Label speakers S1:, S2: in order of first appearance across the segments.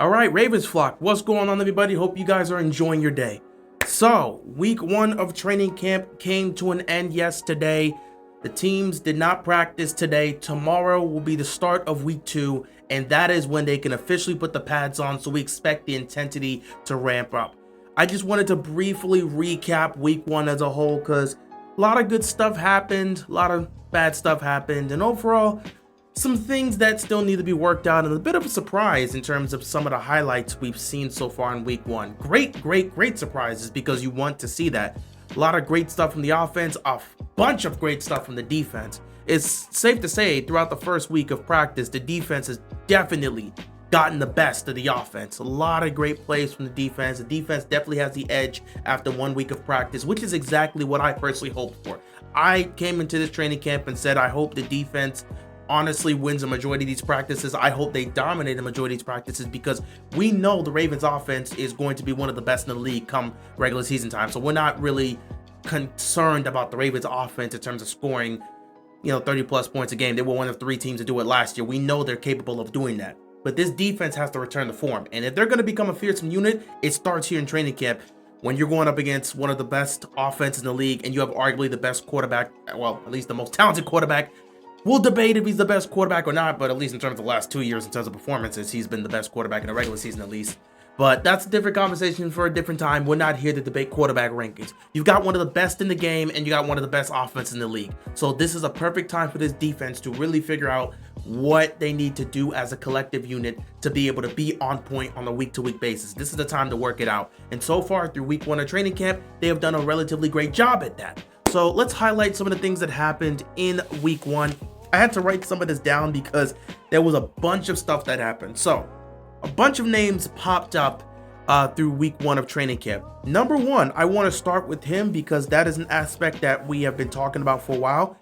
S1: All right, Ravens flock, what's going on, everybody? Hope you guys are enjoying your day. So, week 1 of training camp came to an end yesterday. The teams did not practice today. Tomorrow will be the start of week 2, and that is when they can officially put the pads on, so we expect the intensity to ramp up. I just wanted to briefly recap week 1 as a whole, because a lot of good stuff happened, a lot of bad stuff happened, and overall, some things that still need to be worked out, and a bit of a surprise in terms of some of the highlights we've seen so far in week 1. Great surprises, because you want to see that. A lot of great stuff from the offense, a bunch of great stuff from the defense. It's safe to say throughout the first week of practice, the defense has definitely gotten the best of the offense. A lot of great plays from the defense. The defense definitely has the edge after 1 week of practice, which is exactly what I personally hoped for. I came into this training camp and said I hope the defense honestly wins a majority of these practices. I hope they dominate the majority of these practices, because we know the Ravens offense is going to be one of the best in the league come regular season time. So we're not really concerned about the Ravens offense in terms of scoring, 30 plus points a game. They were one of 3 teams to do it last year. We know they're capable of doing that. But this defense has to return to form. And if they're going to become a fearsome unit, it starts here in training camp, when you're going up against one of the best offenses in the league and you have arguably the best quarterback, well, at least the most talented quarterback. We'll debate if he's the best quarterback or not, but at least in terms of the last 2 years, in terms of performances, he's been the best quarterback in the regular season at least. But that's a different conversation for a different time. We're not here to debate quarterback rankings. You've got one of the best in the game, and you got one of the best offenses in the league. So this is a perfect time for this defense to really figure out what they need to do as a collective unit to be able to be on point on a week-to-week basis. This is the time to work it out. And so far, through week 1 of training camp, they have done a relatively great job at that. So let's highlight some of the things that happened in week 1. I had to write some of this down because there was a bunch of stuff that happened. So a bunch of names popped up through week 1 of training camp. Number 1, I want to start with him because that is an aspect that we have been talking about for a while.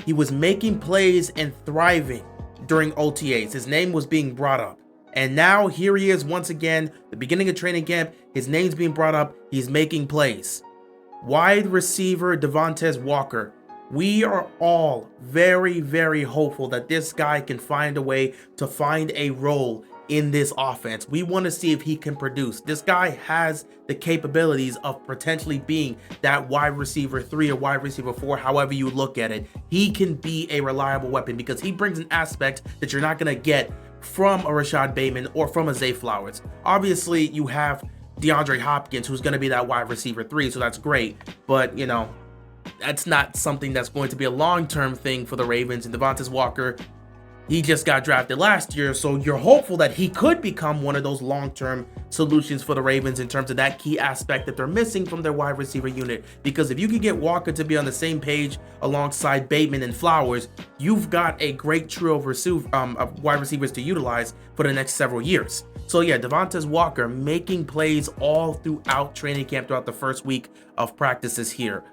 S1: He was making plays and thriving during OTAs. His name was being brought up. And now here he is once again, the beginning of training camp. His name's being brought up. He's making plays. Wide receiver Devontae Walker. We are all very hopeful that this guy can find a way to find a role in this offense. We want to see if he can produce. This guy has the capabilities of potentially being that wide receiver 3 or wide receiver 4, however you look at it. He can be a reliable weapon because he brings an aspect that you're not going to get from a Rashad Bateman or from a Zay Flowers. Obviously, you have DeAndre Hopkins, who's going to be that wide receiver 3, so that's great. But, that's not something that's going to be a long-term thing for the Ravens. And Devontae Walker, he just got drafted last year, so you're hopeful that he could become one of those long-term solutions for the Ravens in terms of that key aspect that they're missing from their wide receiver unit. Because if you can get Walker to be on the same page alongside Bateman and Flowers, you've got a great trio of wide receivers to utilize for the next several years. So yeah, Devontae Walker making plays all throughout training camp throughout the first week of practices here.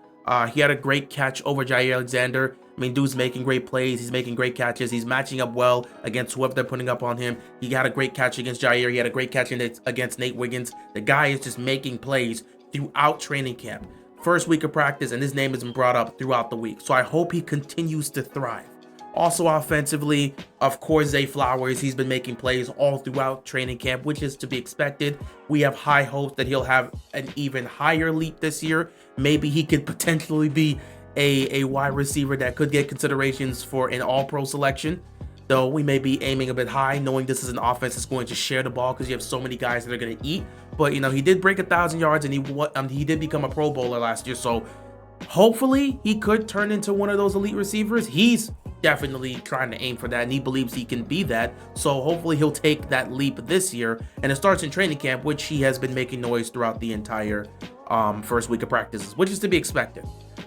S1: He had a great catch over Jair Alexander. I mean, dude's making great plays. He's making great catches. He's matching up well against whoever they're putting up on him. He had a great catch against Jair. He had a great catch against Nate Wiggins. The guy is just making plays throughout training camp. First week of practice, and his name has been brought up throughout the week. So I hope he continues to thrive. Also offensively, of course, Zay Flowers, he's been making plays all throughout training camp, which is to be expected. We have high hopes that he'll have an even higher leap this year. Maybe he could potentially be a wide receiver that could get considerations for an all-pro selection, though we may be aiming a bit high, knowing this is an offense that's going to share the ball because you have so many guys that are going to eat. But, he did break 1,000 yards, and he did become a Pro Bowler last year, so hopefully he could turn into one of those elite receivers. He's definitely trying to aim for that, and he believes he can be that. So hopefully he'll take that leap this year, and it starts in training camp, which he has been making noise throughout the entire first week of practices, which is to be expected.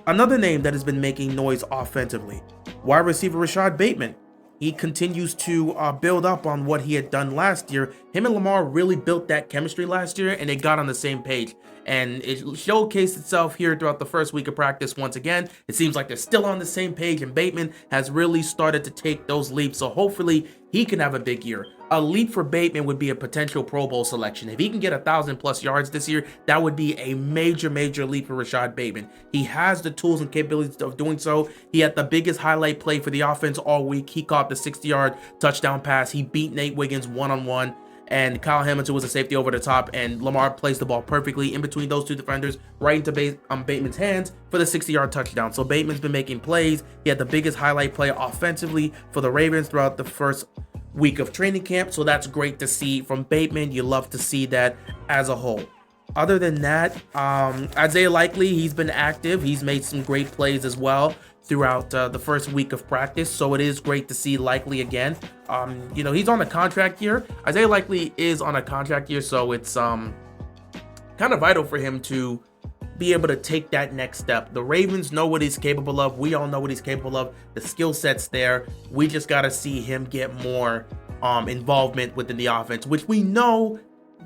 S1: Another name that has been making noise offensively, wide receiver Rashad Bateman. He continues to build up on what he had done last year. Him and Lamar really built that chemistry last year, and they got on the same page. And it showcased itself here throughout the first week of practice once again. It seems like they're still on the same page, and Bateman has really started to take those leaps. So hopefully he can have a big year. A leap for Bateman would be a potential Pro Bowl selection. If he can get 1,000+ yards this year, that would be a major leap for Rashad Bateman. He has the tools and capabilities of doing so. He had the biggest highlight play for the offense all week. He caught the 60-yard touchdown pass. He beat Nate Wiggins one-on-one. and Kyle Hamilton was a safety over the top, and Lamar placed the ball perfectly in between those two defenders, right into Bateman's hands for the 60-yard touchdown. So Bateman's been making plays. He had the biggest highlight play offensively for the Ravens throughout the first week of training camp, so that's great to see from Bateman. You love to see that as a whole. Other than that, Isaiah Likely, he's been active. He's made some great plays as well throughout the first week of practice, so it is great to see Likely again. He's on a contract year. Isaiah Likely is on a contract year, so it's kind of vital for him to be able to take that next step. The Ravens know what he's capable of. We all know what he's capable of. The skill set's there. We just got to see him get more involvement within the offense, which we know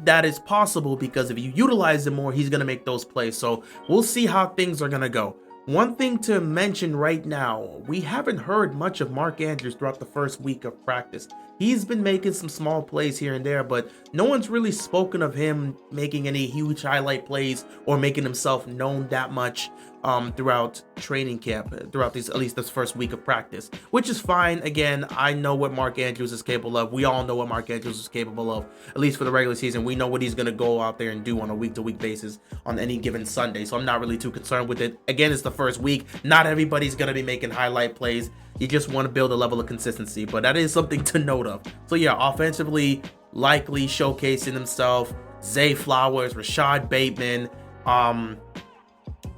S1: that is possible because if you utilize him more, he's going to make those plays. So we'll see how things are going to go. One thing to mention right now, we haven't heard much of Mark Andrews throughout the first week of practice. He's been making some small plays here and there, but no one's really spoken of him making any huge highlight plays or making himself known that much throughout training camp, throughout at least this first week of practice, which is fine. Again, I know what Mark Andrews is capable of. We all know what Mark Andrews is capable of, at least for the regular season. We know what he's going to go out there and do on a week-to-week basis on any given Sunday, so I'm not really too concerned with it. Again, it's the first week. Not everybody's going to be making highlight plays. You just want to build a level of consistency, but that is something to note of. So yeah, offensively, Likely showcasing himself, Zay Flowers, Rashad Bateman,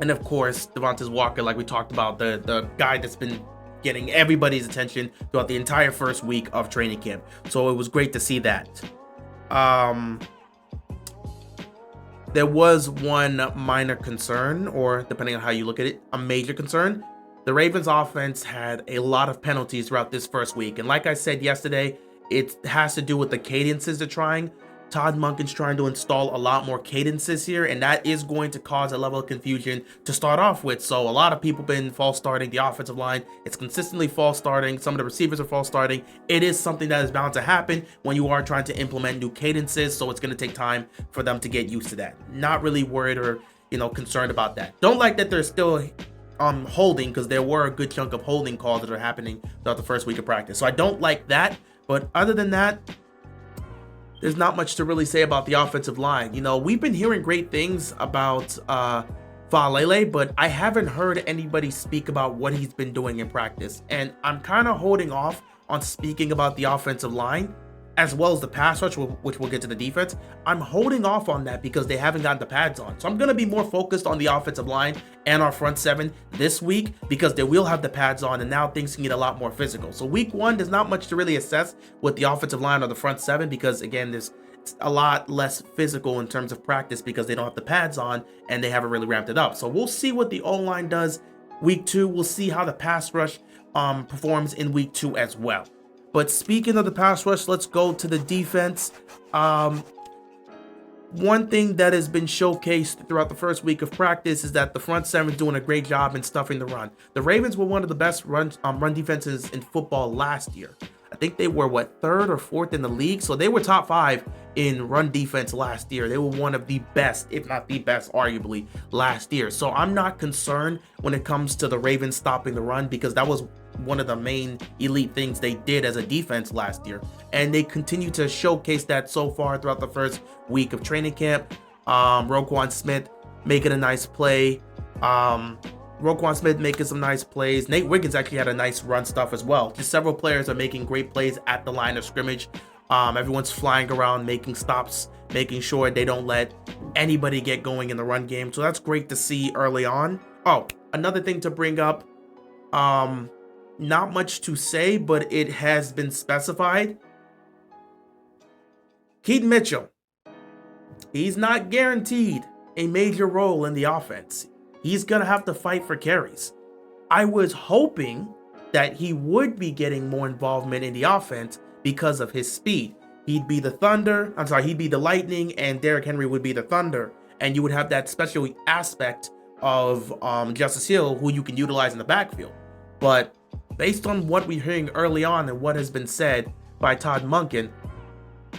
S1: and of course, Devontae Walker, like we talked about, the guy that's been getting everybody's attention throughout the entire first week of training camp. So it was great to see that. There was one minor concern, or depending on how you look at it, a major concern. The Ravens offense had a lot of penalties throughout this first week. And like I said yesterday, it has to do with the cadences they're trying. Todd Monken's trying to install a lot more cadences here, and that is going to cause a level of confusion to start off with. So a lot of people been false starting the offensive line. It's consistently false starting. Some of the receivers are false starting. It is something that is bound to happen when you are trying to implement new cadences, so it's going to take time for them to get used to that. Not really worried or concerned about that. Don't like that they're still holding, because there were a good chunk of holding calls that are happening throughout the first week of practice. So I don't like that, but other than that, there's not much to really say about the offensive line. We've been hearing great things about Faalele, but I haven't heard anybody speak about what he's been doing in practice. And I'm kind of holding off on speaking about the offensive line as well as the pass rush, which we'll get to the defense. I'm holding off on that because they haven't gotten the pads on. So I'm going to be more focused on the offensive line and our front seven this week because they will have the pads on, and now things can get a lot more physical. So week one, there's not much to really assess with the offensive line or the front seven because, again, there's a lot less physical in terms of practice because they don't have the pads on and they haven't really ramped it up. So we'll see what the O-line does week two. We'll see how the pass rush performs in week two as well. But speaking of the pass rush, let's go to the defense. One thing that has been showcased throughout the first week of practice is that the front seven is doing a great job in stuffing the run. The Ravens were one of the best run defenses in football last year. I think they were, third or fourth in the league? So they were top 5 in run defense last year. They were one of the best, if not the best, arguably, last year. So I'm not concerned when it comes to the Ravens stopping the run because that was one of the main elite things they did as a defense last year. And they continue to showcase that so far throughout the first week of training camp. Roquan Smith making a nice play. Roquan Smith making some nice plays. Nate Wiggins actually had a nice run stuff as well. Just several players are making great plays at the line of scrimmage. Everyone's flying around, making stops, making sure they don't let anybody get going in the run game. So that's great to see early on. Oh, another thing to bring up. Not much to say, but it has been specified. Keaton Mitchell. He's not guaranteed a major role in the offense. He's going to have to fight for carries. I was hoping that he would be getting more involvement in the offense because of his speed. He'd be the Lightning, and Derrick Henry would be the Thunder. And you would have that special aspect of Justice Hill, who you can utilize in the backfield. But based on what we're hearing early on and what has been said by Todd Monken,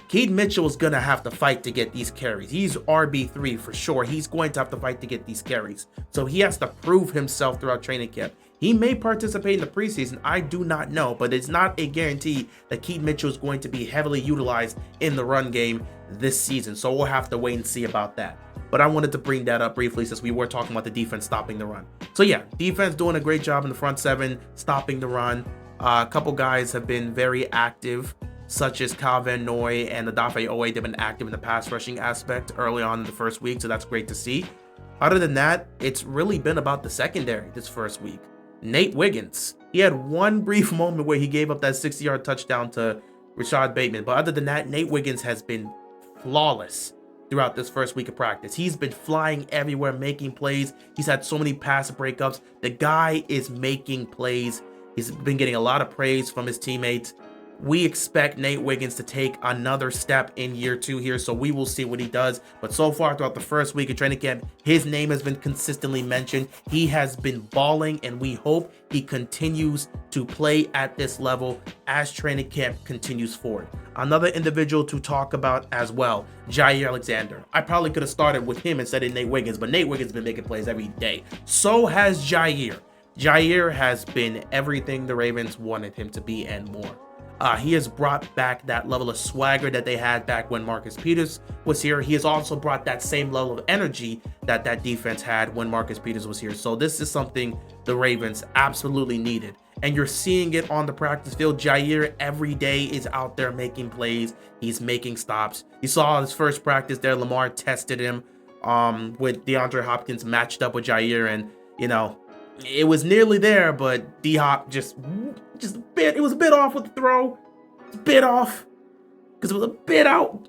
S1: Keaton Mitchell is going to have to fight to get these carries. He's RB3 for sure. He's going to have to fight to get these carries. So he has to prove himself throughout training camp. He may participate in the preseason. I do not know, but it's not a guarantee that Keaton Mitchell is going to be heavily utilized in the run game this season. So we'll have to wait and see about that. But I wanted to bring that up briefly since we were talking about the defense stopping the run. So yeah, defense doing a great job in the front seven, stopping the run. A couple guys have been very active, such as Kyle Van Noy and Odafe Owe. They've been active in the pass rushing aspect early on in the first week, so that's great to see. Other than that, it's really been about the secondary this first week. Nate Wiggins, he had one brief moment where he gave up that 60-yard touchdown to Rashad Bateman, but other than that, Nate Wiggins has been flawless throughout this first week of practice. He's been flying everywhere, making plays. He's had so many pass breakups. The guy is making plays. He's been getting a lot of praise from his teammates. We expect Nate Wiggins to take another step in year 2 here, so we will see what he does. But so far throughout the first week of training camp, his name has been consistently mentioned. He has been balling, and we hope he continues to play at this level as training camp continues forward. Another individual to talk about as well, Jair Alexander. I probably could have started with him instead of Nate Wiggins, but Nate Wiggins has been making plays every day. So has Jair. Jair has been everything the Ravens wanted him to be and more. He has brought back that level of swagger that they had back when Marcus Peters was here. He has also brought that same level of energy that that defense had when Marcus Peters was here. So this is something the Ravens absolutely needed. And you're seeing it on the practice field. Jair every day is out there making plays. He's making stops. You saw his first practice there. Lamar tested him with DeAndre Hopkins matched up with Jair, and you know, it was nearly there, but D-Hop just a bit, it was a bit off with the throw. It's a bit off because it was a bit out.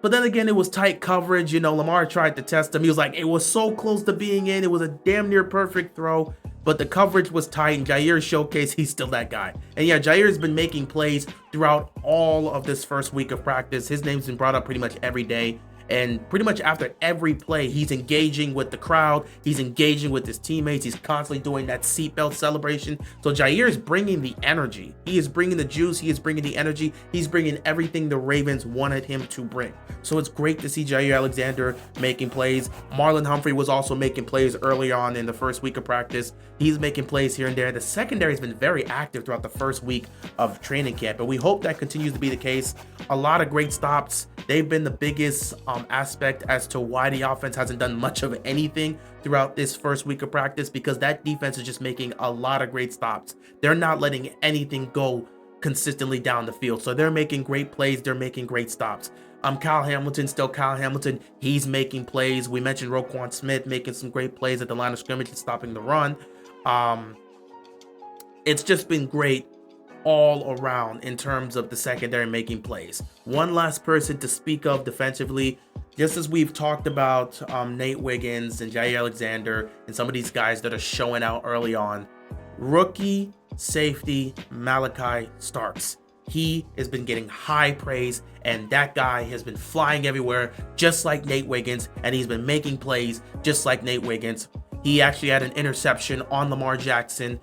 S1: But then again, it was tight coverage. You know, Lamar tried to test him. He was like, it was so close to being in. It was a damn near perfect throw, but the coverage was tight, and Jair showcased he's still that guy. And yeah, Jair's been making plays throughout all of this first week of practice. His name's been brought up pretty much every day. And pretty much after every play, he's engaging with the crowd. He's engaging with his teammates. He's constantly doing that seatbelt celebration. So Jair is bringing the energy. He is bringing the juice. He is bringing the energy. He's bringing everything the Ravens wanted him to bring. So it's great to see Jair Alexander making plays. Marlon Humphrey was also making plays early on in the first week of practice. He's making plays here and there. The secondary has been very active throughout the first week of training camp, and we hope that continues to be the case. A lot of great stops. They've been the biggest aspect as to why the offense hasn't done much of anything throughout this first week of practice, because that defense is just making a lot of great stops. They're not letting anything go consistently down the field. So they're making great plays. They're making great stops. Kyle Hamilton, still Kyle Hamilton. He's making plays. We mentioned Roquan Smith making some great plays at the line of scrimmage and stopping the run. It's just been great all around in terms of the secondary making plays. One last person to speak of defensively, just as we've talked about Nate Wiggins and Jair Alexander and some of these guys that are showing out early on, rookie safety Malachi Starks. He has been getting high praise, and that guy has been flying everywhere just like Nate Wiggins, and he's been making plays just like Nate Wiggins. He actually had an interception on Lamar Jackson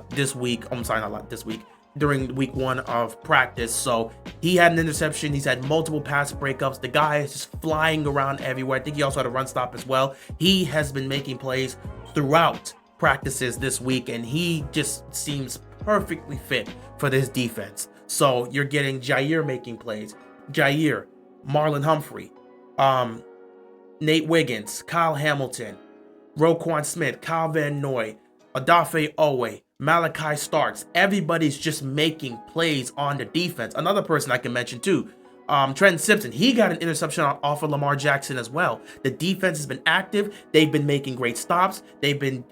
S1: this week. I'm sorry, not this week. During week 1 of practice. So he had an interception. He's had multiple pass breakups. The guy is just flying around everywhere. I think he also had a run stop as well. He has been making plays throughout practices this week, and he just seems perfectly fit for this defense. So you're getting Jair making plays. Jair, Marlon Humphrey, Nate Wiggins, Kyle Hamilton, Roquan Smith, Kyle Van Noy, Odafe Owe, Malachi Starks. Everybody's just making plays on the defense. Another person I can mention too, Trenton Simpson. He got an interception off of Lamar Jackson as well. The defense has been active. They've been making great stops. They've been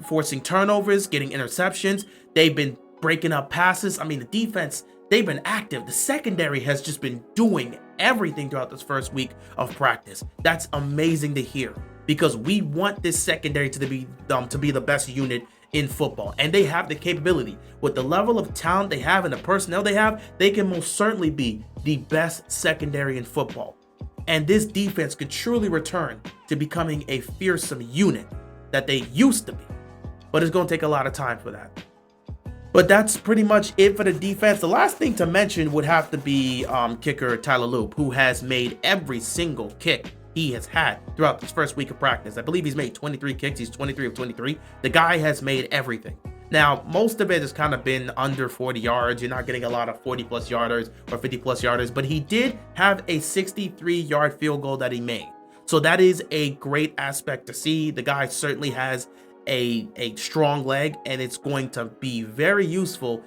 S1: forcing turnovers, getting interceptions. They've been breaking up passes. I mean, the defense, they've been active. The secondary has just been doing everything throughout this first week of practice. That's amazing to hear, because we want this secondary to be the best unit in football, and they have the capability. With the level of talent they have and the personnel they have, they can most certainly be the best secondary in football. And this defense could truly return to becoming a fearsome unit that they used to be, but it's going to take a lot of time for that. But that's pretty much it for the defense. The last thing to mention would have to be kicker Tyler Loop, who has made every single kick he has had throughout this first week of practice. I believe he's made 23 kicks. He's 23 of 23. The guy has made everything. Now, most of it has kind of been under 40 yards. You're not getting a lot of 40-plus yarders or 50-plus yarders, but he did have a 63-yard field goal that he made. So that is a great aspect to see. The guy certainly has a strong leg, and it's going to be very useful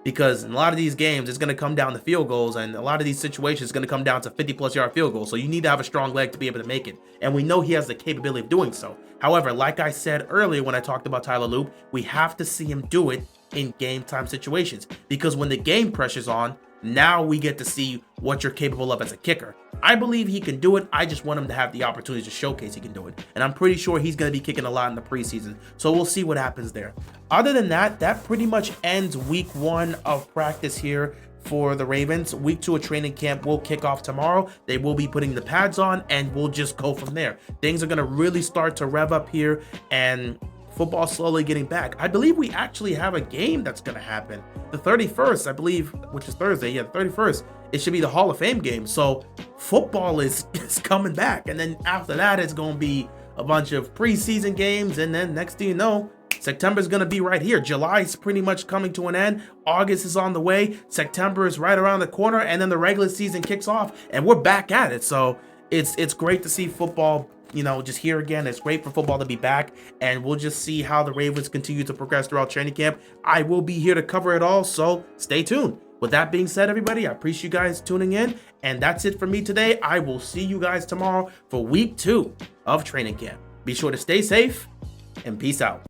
S1: because in a lot of these games, it's going to come down to field goals, and a lot of these situations is going to come down to 50-plus yard field goals. So you need to have a strong leg to be able to make it, and we know he has the capability of doing so. However, like I said earlier when I talked about Tyler Loop, we have to see him do it in game time situations, because when the game pressure's on, now we get to see what you're capable of as a kicker. I believe he can do it. I just want him to have the opportunity to showcase he can do it. And I'm pretty sure he's going to be kicking a lot in the preseason. So we'll see what happens there. Other than that, that pretty much ends week 1 of practice here for the Ravens. Week 2 of training camp will kick off tomorrow. They will be putting the pads on, and we'll just go from there. Things are going to really start to rev up here, and football slowly getting back. I believe we actually have a game that's going to happen. The 31st, I believe, which is Thursday. Yeah, the 31st. It should be the Hall of Fame game. So football is coming back. And then after that, it's going to be a bunch of preseason games. And then next thing you know, September is going to be right here. July is pretty much coming to an end. August is on the way. September is right around the corner. And then the regular season kicks off. And we're back at it. So it's great to see football, just here again. It's great for football to be back, and we'll just see how the Ravens continue to progress throughout training camp. I will be here to cover it all, so stay tuned. With that being said, everybody, I appreciate you guys tuning in, and that's it for me today. I will see you guys tomorrow for week 2 of training camp. Be sure to stay safe, and peace out.